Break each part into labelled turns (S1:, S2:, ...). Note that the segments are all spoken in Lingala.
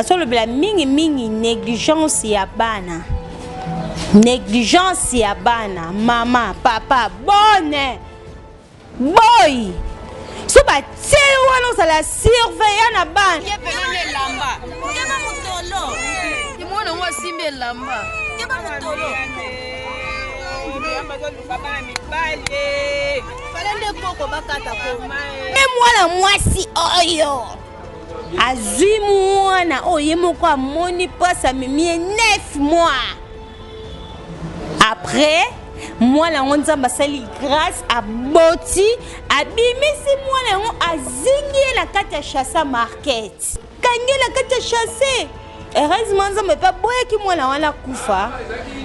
S1: solo bela mingi négligence ya bana. Négligence ya bana, maman, papa, bonne. Boy. So ba tie wana za la surveiller na bana.
S2: Ye penane lamba. Kema mutolo. Ye mwana wa simbe lamba. Kema mutolo. Falende koko bakata ko.
S1: Me mwana mwasi oyo. Azui mwana oye moko amoni pasa mimie 9 mois. Après, moi la on basali grâce à Boti, abimisi moi la on azingi la kata chassa market. Kangi la kata chassé. Heureusement ça me pas boya ki moi la wana kufa.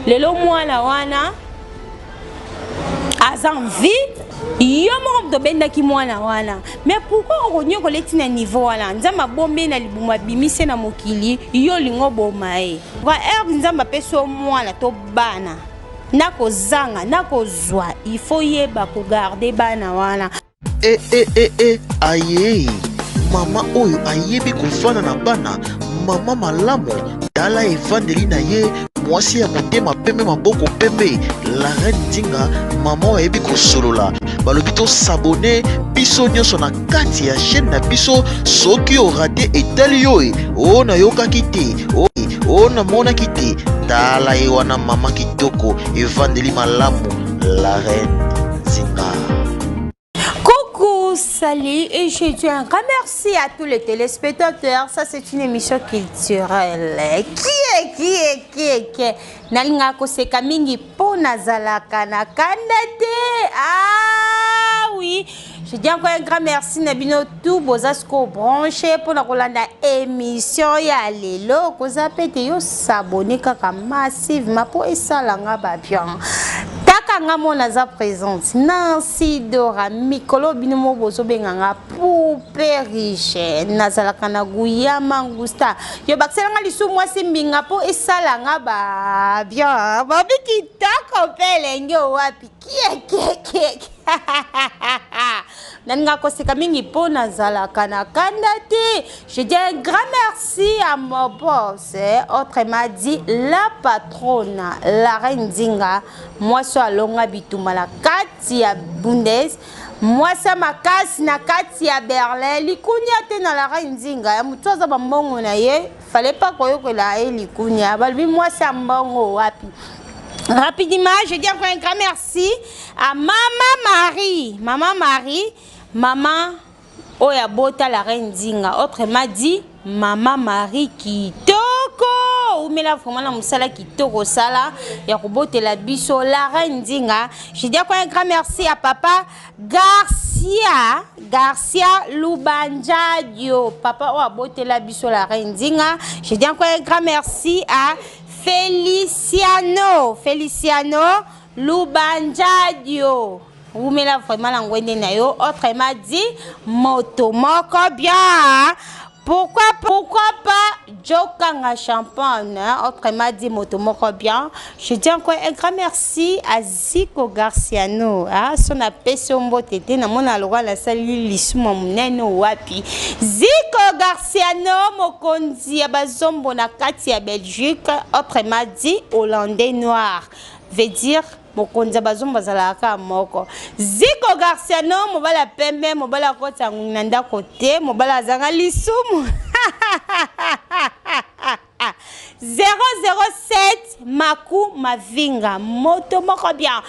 S1: Lelo moi la wana azan vie. Yo mo do benda ki moi la wana. Mais pourquoi on nyo ko leti na niveau wala? Nzamba bombe na libuma bimise na mokili, yo lingo bomae. Wa nzamba peso moi la to bana. Nako zanga, nako zwa, il faut yeba ko garder bana wana.
S3: Aye, mama oyo ayebi kofana na bana, mama malamu, tala evandeli na ye, mwasi ya motema pembe maboko pembe, la reine Nzinga, mama oyo ayebi kosolola, balobi to s'abonner, biso nyonso na kati ya chaîne na biso, soki o raté etali yo, o na yokaki te, o na monaki te, tala ye wana mama kitoko, evandeli malamu, la reine Nzinga.
S1: Salut et je dis un grand merci à tous les téléspectateurs. Ça c'est une émission culturelle. Qui est Nalinga koseka mingi po nazalaka na kandate. Ah oui. Je dis encore un grand merci Nabino tout bozasko branché pour la kolanda émission ya lelo ko zapete yo s'abonner kaka massivement pour esalanga ba bien. Taka mona za présente Nancy Dora Mikolo binomo bozo benganga poupée riche nazalaka na Guyama Ngusta yo bakselanga lisu mwasi mbinga po esalanga ba bien babiki tako pelenge wapi kie Nanga koseka mingi po nazalaka na kandate. Je dis un grand merci à mon boss, autrement dit la patronne, la reine Nzinga. Moi so alonga bituma la kati ya Bundes. Moi ça makasi na kati ya Berlin. Likunya te na la reine Nzinga. Ya mutu aza bambongo na ye. Fallait pas koyokola ye likunya. Balbi moi ça mbongo wapi. Rapidement, je dis encore un grand merci à Maman Marie. Maman Marie, maman Oya Bota la reine Nzinga. Autrement dit, Maman Marie Kitoko. Ou mais là vraiment la musala Kitoko sala. Ya robote la biso la reine Nzinga. Je dis encore un grand merci à Papa Garcia Lubanjadio. Papa Oya Bota la biso la reine Nzinga. Je dis encore un grand merci à Feliciano Lubanjadio. Vous me la vraiment l'angwende na yo. Autrement dit, moto moko bien. Pourquoi pas Jokanga Champagne, autrement dit moto moko bien. Je dis encore un grand merci à Zico Garciano. Son appel sur mbotete na mona lwa la sali lisuma muneno wapi. Zico Garciano mokonzi ya bazombo na kati ya Belgique, autrement dit hollandais noir. Veut dire mokonzi bazombo zalaka moko. Zico Garciano mobala pembe mobala kota nanda kote mobala zanga lisumu. 007 Maku Mavinga moto moko bien.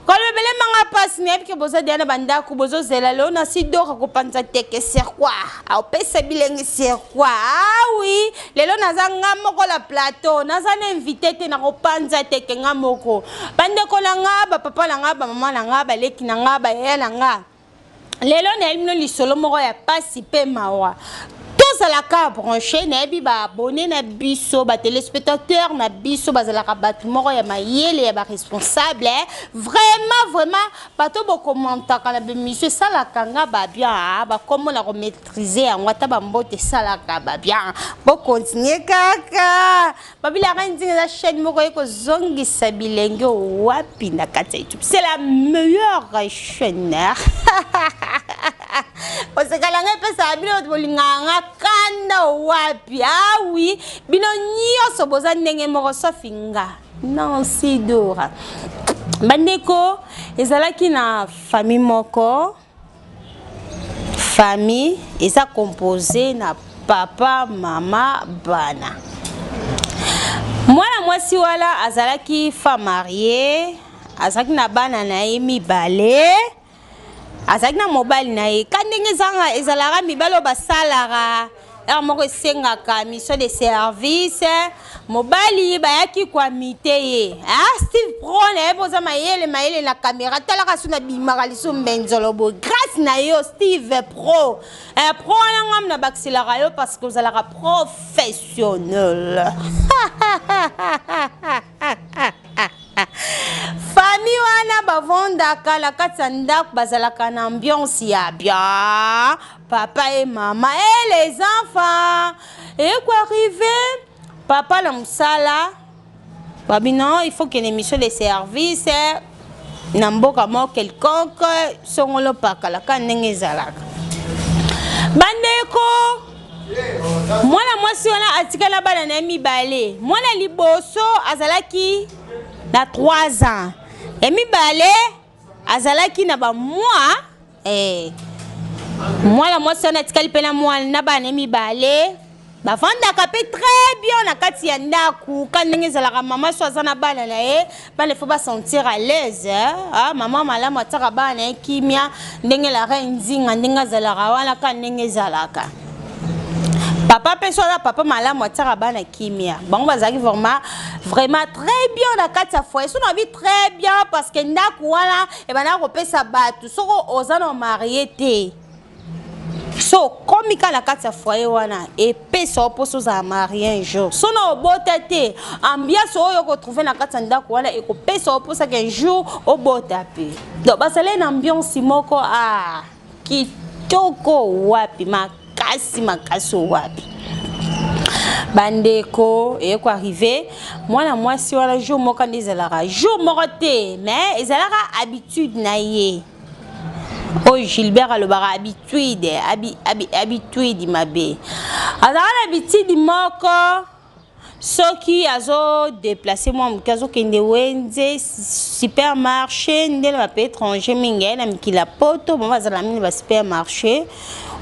S1: Quand le belé manga passe n'est que bozo diana banda ku bozo zela lo na si do ko panza teke ser quoi. Au pesa bilengi ser quoi. Ah oui, lelo nazanga moko la plateau, nazana invité te na ko panza teke ngamoko. Bande ko la ngaba papa la ngaba mama la ngaba leki na ngaba ya la ngaba. Lelo na elino lisolo moko ya pasi pe mawa. Tous à la carte branché, n'ebi ba abonné na biso, ba téléspectateur na biso, ba zala rabat moro ya mayele ya ba responsable. Vraiment, bato bo commenta quand la monsieur ça la kanga ba bien, ba comment la maîtriser en wata ba mbote ça la ba bien. Bo continuer kaka. Ba bila rendi na chaîne moko ko zongi sabilenge wapi na kata YouTube. C'est la meilleure chaîne. osekalanga epesa bino bolinganga kanda wapi oui bino nyonso boza ndenge moko sauf nga non si dora bandeko ezalaki na famille moko famille eza composé na papa mama bana mwana mwasi wala azalaki femme mariée azalaki na bana na ye mibale azalaki na mobali na ye ka ndenge ezalaka mibale oyo basalaka ere moko esengaka mission de service mobali bayaki kwamite ye Steve Pro na ye boza mayele na kamera talaka so na bimaka liso mbenzolo bo grâce na yo Steve Pro pro wana ngam na bakiselaka yo parce que ozalaka professionnel famille wana bavondaka na kati ya ndako bazalaka na ambiance ya bien papa et maman et les enfants et quoi arriver papa na musala babi non il faut que l'émission de service na mboka mo quelconque songolo pakalaka ndenge ezalaka bandeko mwana mwasi wana atikala bana na mibale mwana liboso azalaki na 3 ans et mibale azalaki na ba mois mwana mwasi wana atikali pe na mwana na bana mibale bavandaka pe très bien na kati ya ndaku ka ndenge ezalaka mama so aza na bana na ye bana faut sentir à l'aise mama malamu ataka bana na ye kimia ndenge la reine nzinga ndenge azalaka wana ka ndenge ezalaka papa peso na papa malamu ataka bana kimia bango bazalaki vraiment très bien na kati ya foyer so na vie très bien parce que ndaku wana ebana kopesa batu soko oza na marié te so comme quand la carte foyer wana et pesa oposo za marié un jour so na obota te ambiance oyo ko trouver na carte ndako wana e ko pesa oposa qu'un jour obota pe donc basale na ambiance moko kitoko wapi makasi wapi bandeko et ko arriver mwana mwasi wana jour moko ndizalaka jour moko te mais ezalaka habitude na ye oh Gilbert alobara habitude mabe azala habitude moko soki azo déplacer moi mukazo kende wenze supermarché ndele ba pe étranger mingi na mikila poto bon bazala mini ba supermarché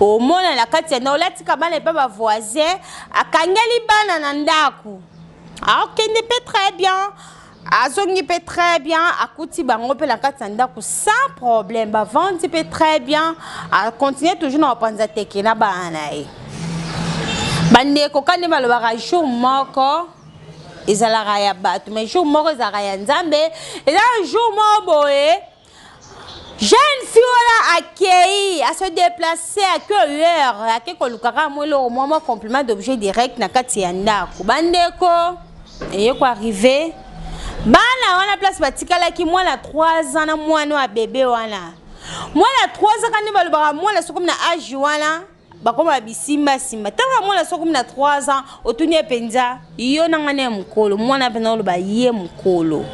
S1: au mona la kati na olati kabana pe ba voisin akangeli bana na ndaku akende pe très bien azongi pe très bien akuti bango pe la kati ndaku sans problème ba vendre pe très bien a continuer toujours na panza teke na bana e bandeko kande balobaka jour moko ezalaka ya bato mais jour moko ezalaka ya nzambe ezala jour moko boye jeune fille wala accueilli à se déplacer à quelle heure à quel kolukaka mwelo moi complément d'objet direct na kati ya ndako bandeko eye ko arriver bana wana place batikalaki mwana 3 ans na mwana wa bébé wana mwana 3 ans kandi balobaka mwana sokomi na âge wana bakoma bisimba tanga mwana sokomi na 3 ans otunie penza yo nanga ne mukolo mwana pena oloba ye mukolo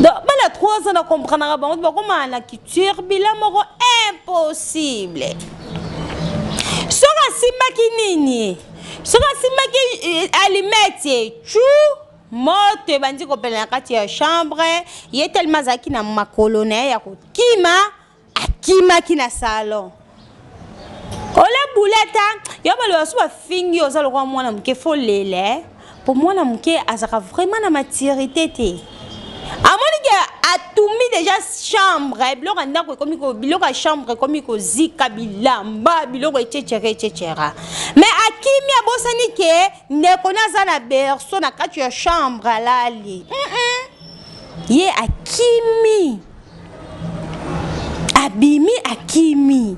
S1: donc bana 3 ans na comprendre bango bakoma na culture bila moko impossible soka simbaki nini soka simbaki alimete chou moto bandi ko pela kati ya chambre ye tellement zaki na makolo na ya kokima akima kina salon ola bulata yo balo so ba fingi ozalo kwa mwana mke fo lele pour mwana mke azaka vraiment na maturité te amoni ke atumi déjà chambre biloko ndako komi ko biloko chambre komi ko zika bilamba biloko etchechera mais akimi abosani ke ndeko naza na berceau na kati ya chambre alali ye akimi abimi akimi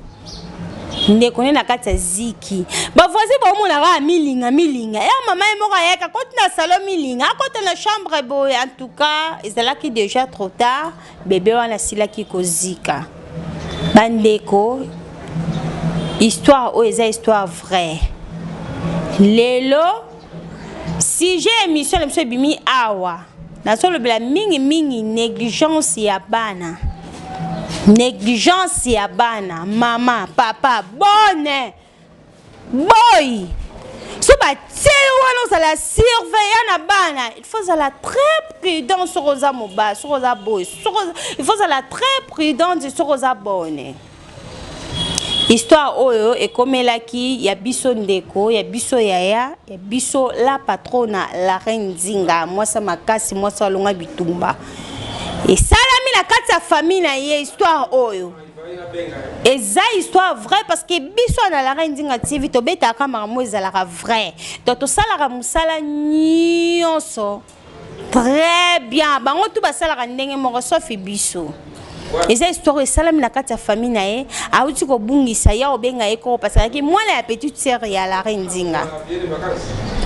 S1: ndeko na kati ya ziki ba voisin ba mona ra milinga ya mama moko ayaka koti na salon milinga akota na chambre boy en tout cas ezalaki déjà trop tard bébé wana silaki kozika bandeko histoire o eza histoire vraie lelo si j'ai émission le monsieur bimi awa na solo bela mingi négligence ya bana négligence ya bana mama papa bonne boy so batie wana ozala surveiller na bana il faut ozala très prudent soko oza mobali soko oza boy il faut ozala très prudent soko oza bonne. Histoire oyo ekomelaki ya biso ndeko ya biso yaya ya biso la patrona la reine Nzinga mwasa makasi mwasa alonga bitumba esalami na kati ya famille na ye. Histoire oyo eza histoire vraie parce que biso na la reine Nzinga TV tobetaka makambo ezalaka vrai donc tosalaka mosala nyonso très bien bango tu basalaka ndenge moko sauf biso. Eza histoire esalami na kati ya famille na ye auti kobungisa ya obenga ye ko parce que mwana ya petite sœur ya la reine Nzinga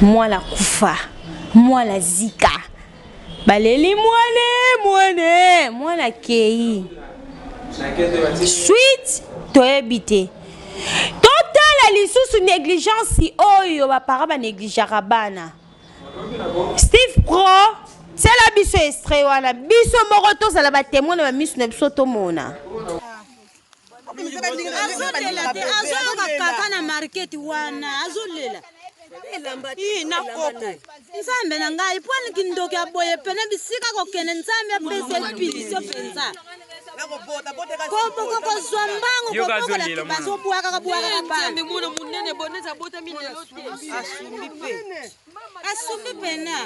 S1: mwana kufa mwana zika baleli mwana kei suite toyebite totala lisusu négligence oyo bapara banégligeaka bana. Steve Pro c'est la biso extrait wana biso moko tozala batémoin na bamiso na biso tomona
S2: azolela te azoyoka kaka na market wana azolela na koko nzambe na ngai pwani kindoki aboye pene bisika kokende nzambe apesa epilisi penza koboko kozwa mbango kobokola bazobwaka nzambe mwana munene boneza bota minelo te asumbi pena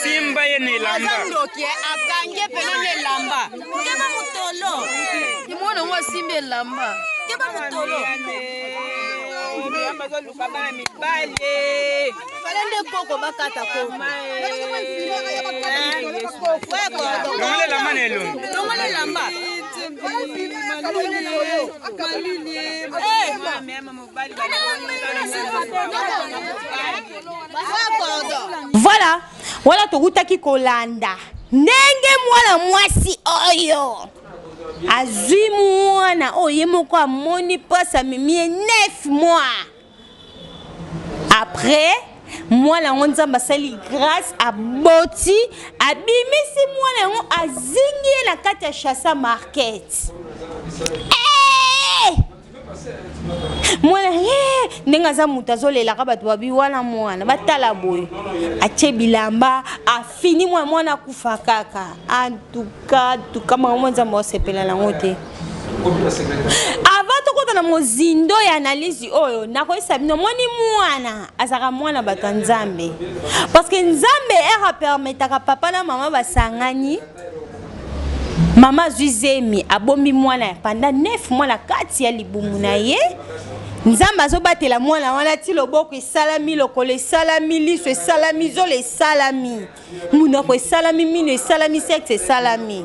S4: Simba yene lamba
S2: ndoki akange pene lamba keba mutolo imona ngwa simbe lamba keba mutolo balende koko bakata ko
S4: longole lamba nelo
S2: longole lamba
S1: voilà wala tokutaki kolanda ndenge mwana mwasi oyo azwi mwana oye moko amoni pasi amemie 9 mois après mwana yango nzambe asali grâce aboti abimisi mwana yango azingi ye na kati ya chassa market mwana ndenge aza moto azolelaka bato babi wana mwana batala boye atie bilamba afini mwana akufa kaka antuka makambo nzambe osepela nango te. Avant tokota na mozindo ya analyse oyo nakoyesa bino moni mwana azaka mwana bato ya nzambe parce que nzambe era permetaka papa na mama basangani mama azwi zemi abombi mwana pendant 9 mois na kati ya libumu na ye nzambe azobatela mwana wana ti loboko esalami lokolo esalami liso esalami zolo esalami munoko esalami mino esalami sexe esalami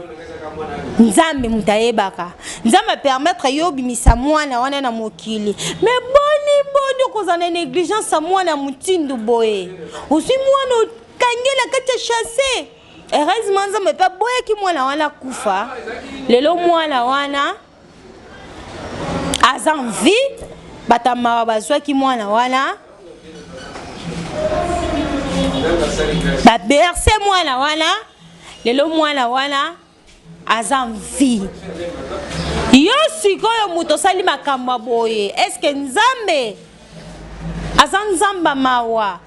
S1: nzambe mutu ayebaka nzambe permettre yo bimisa mwana wana na mokili mais boni okozala na négligence ya mwana mutindu boye ozwi mwana okangela kati ya chasse heureusement nzambe mpe boyaki mwana wana kufa lelo mwana wana aza envie batamawa bazwaki mwana wana baberse mwana wana lelo mwana wana aza envie yo sikoyo moto osali makambo boye eske nzambe aza nzamba mawa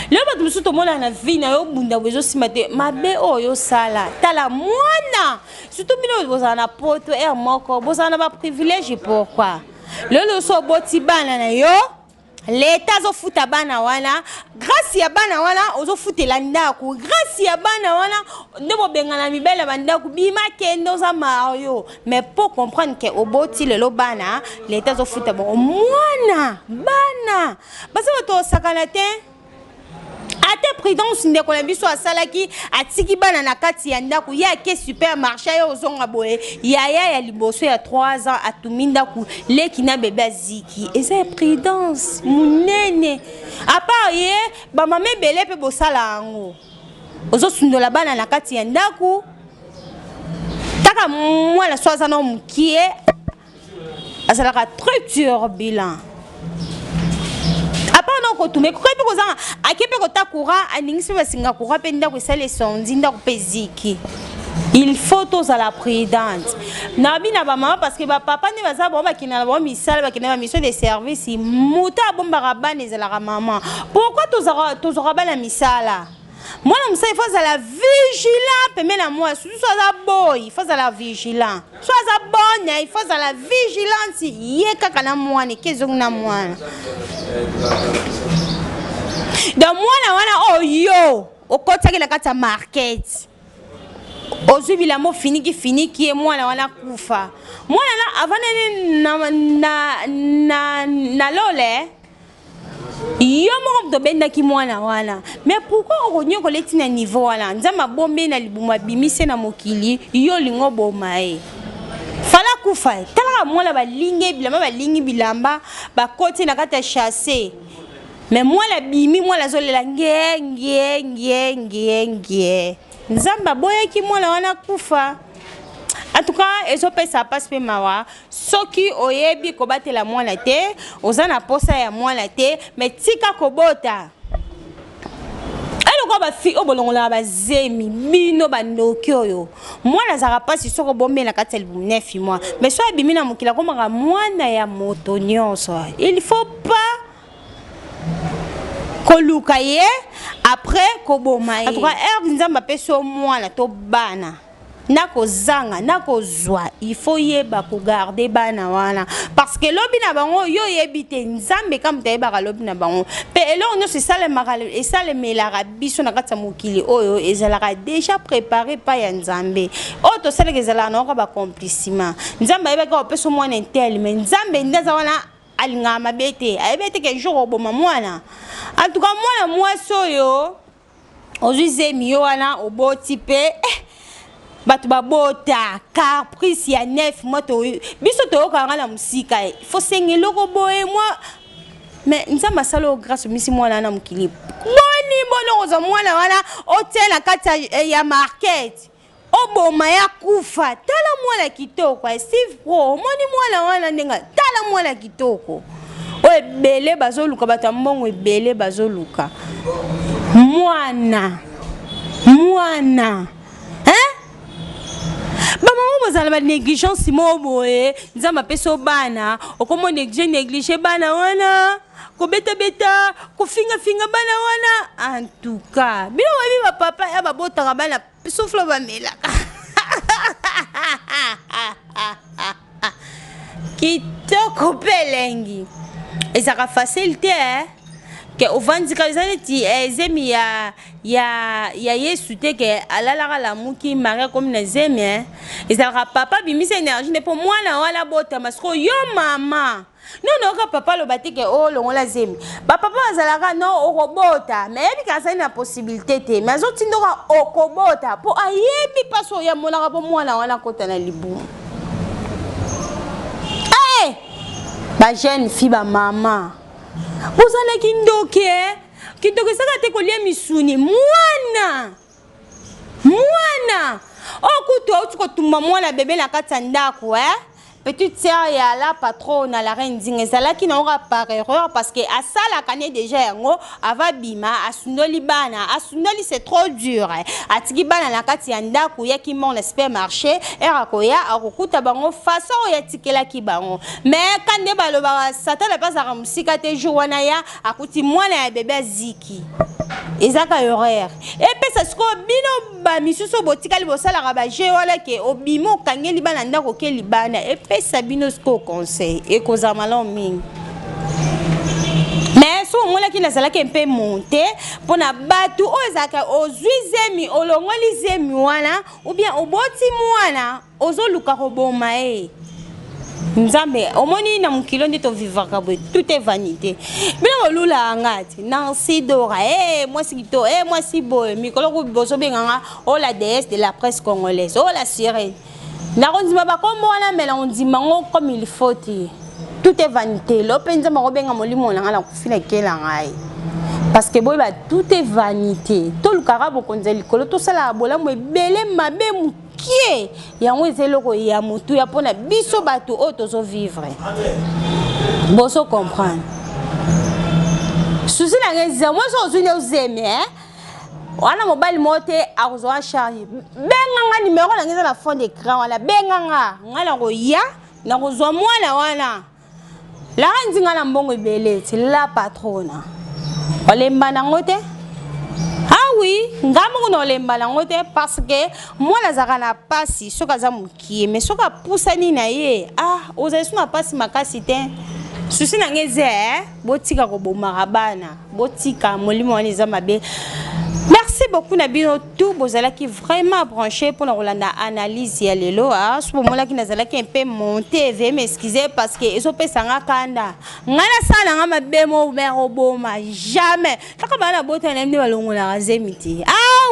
S1: lelo bato mosusu tomona na vie na yo bunda bozosima te mabe oyo osala tala mwana surtout bino bozala na poto moko bozala na baprivilège pourquoi lelo so oboti bana na yo L'état zo futa bana wana grâce ya bana wana ozo futela ndako grâce ya bana wana ndebo bengana mibele bandako bima kendo za Mario mais pour comprendre que oboti lelo bana l'état zo futa bon mwana bana basa to sakana te ate prudence ndeko na biso asalaki atiki bana na kati ya ndako ya ke supermarché yo zonga boye ya liboso ya 3 ans atuminda ku leki na bébé aziki et c'est prudence munene à part ye ba mama belé pe bosala ango ozo sundola bana na kati ya ndako taka mwana soza no mukie asalaka très turbulent non ko tume ko pe ko zanga akepe ko takura aningisi basinga ko rapenda ko sale sondi nda ko peziki il faut tous à la prudence na bina ba mama parce que ba papa ne baza bon ba kina ba misala ba kina ba mission de service muta bomba rabane za la maman pourquoi tous aura ba la misala moi non ça il faut à la vigilant pe mena moi soit za boy il faut à la vigilant soit za bonne il faut à la vigilance yeka kana moi ne kezo na moi da mwana wana oh yo okotaki na kati ya market ozwi bilamo finiki ye mwana wana kufa mwana na avana na lole yo moko tobendaki mwana wana mais pourquoi okonyo koleti na niveau wana nzamba bombe na libuma bimise na mokili yo lingo boma e fala kufa talaka mwana balingi bilamba bakoti na kati ya chasse mais moi la bimi moi la zolela nge nzamba boya ki moi la wana kufa en tout cas ezo pesa passe pe mawa soki oyebi ko batela mwana te ozana posa ya mwana te mais tika kobota eloko ba fi obolongola ba zemi bino bandoki oyo mwana zaka pasi soko bombe na kati album 9 mois mais so abimi na mokila ko maka mwana ya moto nyonso il faut pas koluka ye après koboma ye en tout cas herbe nzamba peso mwana to bana nako zanga nako zwa il faut yeba ko garder bana wana parce que lobi na bango yo yebite nzambe kam tayeba ka lobi na bango pe elo no c'est ça le maral et ça le melara biso na katsa mokili oyo ezalaka déjà préparé pa ya nzambe o to sele kezala na ko ba complicitement nzambe yeba ka peso mwana intel mais nzambe ndaza wana alinga mabete ayebete ke jour oboma mwana en tout cas mwana mwaso yo ozuze miyo wana oboti pe batu babota caprice ya 9 mois to biso to kanga na musika il faut sengelo ko boye moi mais nzamba salo grâce misi mwana na mukili boni bono za mwana wana hotel akata ya market oboma ya kufa tala mwana kitoko Steve Pro moni mwana wana ndenga tala mwana kitoko o ebele bazoluka batambongo ebele bazoluka mwana maman bozala ba négligence moboye nzamba peso bana okomo négliger bana wana ko beta ko finga bana wana en tout cas bino webi ba papa ya ba botaka bana souffle ba melaka kitoko pelengi ezaka facilité que ovandika ezaleti ezemi ya Yesu te ke alalaka la muki maria comme na zemi ezalaka papa bimisa énergie ne po mwana wala bota masiko yo mama non ka papa lo batike o longola zemi ba papa azalaka no okobota mais yebi ka sali na possibilité te mais azotindoka okobota po ayebi paso ya monaka po mwana wana kota na libu ba jeune fille ba mama vous allez kindoke saka te kolia misuni mwana okutu auti kotumba mwana bebe na kati ya ndako petite sœur ya la patronne à la reine Ding ezalaki na ora par erreur parce que asala kane déjà yango ava bima asundoli bana asundoli c'est trop dur atiki bana na kati ya ndako yaki mon le supermarché era koya akokuta bango façon ya tikela ki bango mais kande baloba satana pasaka musika te jour wana ya akuti mwana ya bébé ziki ezaka horaire et puis ça sko bino ba misuso botikali bosala ba je wala ke obimo kangeli bana ndako ke libana et puis sabino sko conseil et koza malon mingi mongola ki nazala ke mpe monte pona batu ozaka ozuizemi olongolizemi wana ou bien oboti mwana ozoluka koboma Nzambe omoni na mukilo nde to vivaka boye tout est vanité. Bino olula ngati Nancy Dora moi si kito moi si boye mikolo ko boso benganga la déesse de la presse congolaise la sirène. Na konzima ba kombo wana mela ondima ngo comme il faut. Tout est vanité. L'openza marobenga molimo na ngala kufina kela ngai. Parce que boy ba tout est vanité. To lukara bokonza likolo to sala bolambo ebele mabe mukie. Yango ezeloko ya mutu ya pona biso batu o tozo vivre. Boso comprendre. Souci na ngeza moi so zune uzeme wana mobile mote akuzwa charge. Benga numéro na ngeza na fond d'écran wala benga ngala ko ya na kuzwa mwana wana. La nzinga na mbongo ebele c'est la patrona. Olemba nango te? Ah oui, ngamo ko olemba nango te parce que moi nazaka na pasi soka za mukie mais soka pusani na ye ozayesu na pasi makasi te. Susi na ngeze botika ko bomaka bana botika molimo wana eza mabe. Merci beaucoup Nabino tout bozala qui vraiment branché pour la Rolanda analyse ya lelo ce moment qui nazala qui un peu monté veuillez m'excuser parce que ils ont fait sanga kanda ngala sala nga mabemo mero boma jamais taka bana bota na mne balongola razemiti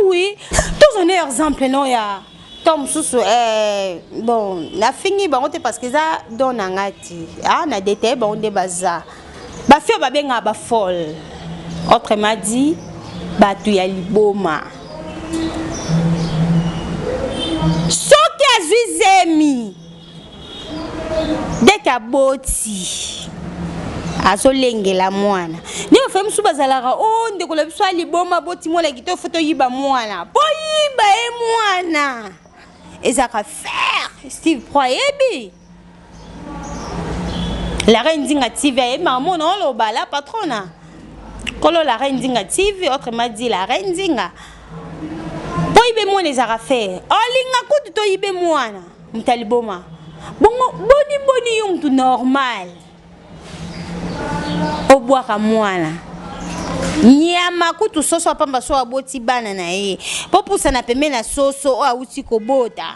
S1: oui tous on est exemple non ya Tom susu bon na fini bangote parce que ça donne ngati na détail bon de baza ba fio ba benga ba folle autrement dit batu ya liboma soki azwizemi deka boti azolengela mwana ni ofe musu bazalaka ndekola biso ya liboma boti mola kito foto yiba mwana boyiba mwana ezaka faire Steve Proyebi la reine Zinga TV et maman non lo bala patrona Kolo la reine Zinga TV, autrement dit la reine Zinga. Boibe moi les affaires. Olinga kutu to ibe mwana. Mtaliboma. Bongo boni yung tout normal. Obwaka mwana. Nyama kutu soso pamba so aboti bana na ye. Popusa na pembe na soso auti kobota.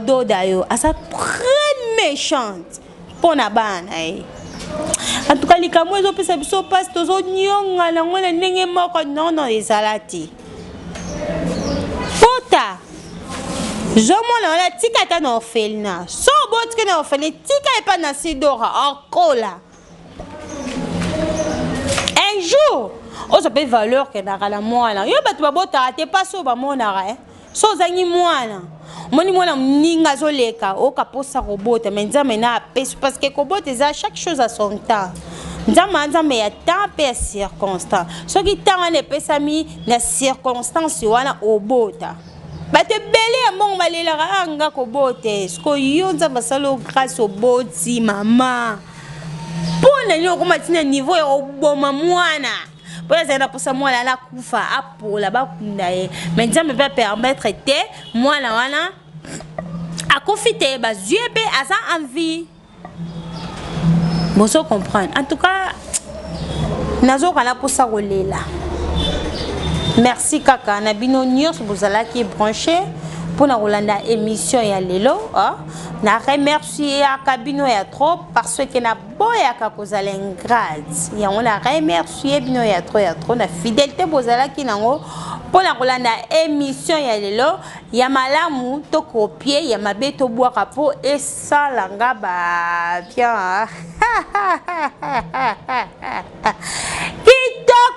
S1: Doda yo, asa très méchante. Pona bana En tout cas, les camoufles ont passé sur passe tous aux nyons à la moelle n'engagez mort non les salati. Pota. Je m'en la tika na orphelina. So bot que na orphelina tika et pas na sidora encore là. Un jour, on se peut valeur que na la moelle. Yo ba tu ba bota te pas so ba monara so zangi moana. Moni mona mninga zoleka o kaposa robota mais nzambe na pesi parce que kobota za chaque chose à son temps. Nzambe ya temps pe circonstance. Ce qui temps ne pesami na circonstance wana obota. Ba te belé ya mbongo balela anga kobote. Sko yo nzamba salo grâce au boti mama. Pona yo koma tina niveau ya oboma mwana. Pour les aider pour ça moi la kufa pour la bas kundaye mais nzambe va permettre te moi la wana à confiter ba yeux pe à ça envie bon ça comprendre en tout cas nazo kana pour ça rolela merci kaka na bino nyos bozala qui branché pour na rolanda émission ya lelo na remercier à kabino ya trop parce que na boya ka kozala grâce ya on a remercier bino ya trop na fidélité bozala ki nango pour na rolanda émission ya lelo ya malamu to copier ya mabeto boa kapo et ça langa ba bien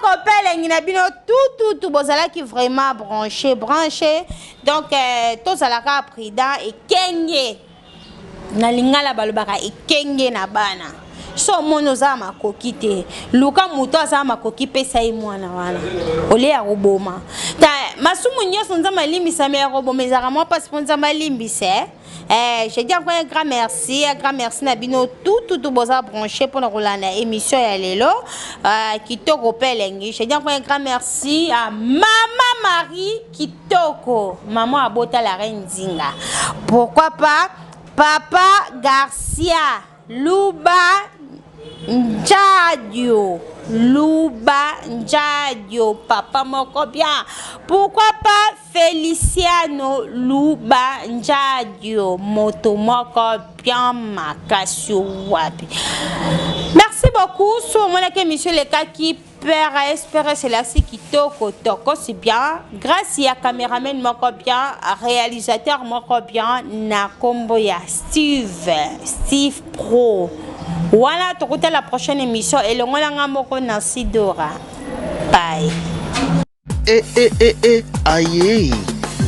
S1: Kopele ngina bino tout bozala qui vraiment branché donc tous à la prudent et kenge na lingala balobaka et kenge na bana so mono za makoki te luka muto za makoki pesa yi mwana wana ole ya roboma ta masumu nyoso nzama limbisa me roboma ezaka moi pas sponsor malimbise je dis encore un grand merci na bino tout boza branché pour la émission ya lelo kitoko pelengi je dis encore un grand merci à maman Marie kitoko maman abota la reine Zinga pourquoi pas papa Garcia Luba Njadio. Luba Njadio, papa moko bien. Pourquoi pas Feliciano Luba Njadio, moto moko bien makasi wapi. Merci beaucoup. Sur mon émission les cas qui père espérer c'est là si qui toko c'est bien. Grâce à caméraman moko bien, réalisateur moko bien na kombo ya Steve Pro. Voilà, tu écoutes la prochaine émission et le ngolanga moko na Sidora. Bye.
S3: Aye.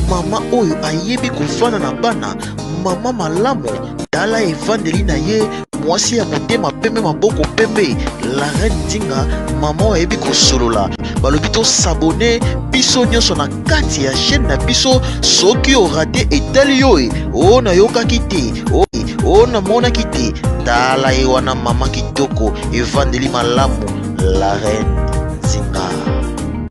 S3: Mama oyo ayebi kofana na bana, mama malamu, tala evandeli na ye, mwasi ya motema pembe maboko pembe, la reine Nzinga, mama ayebi kosolola. Balobi to s'abonner biso nyonso na kati ya chaîne na biso soki o raté etali yo o na yokaki te o na monaki te tala ye wana mama kitoko evandeli malamu la reine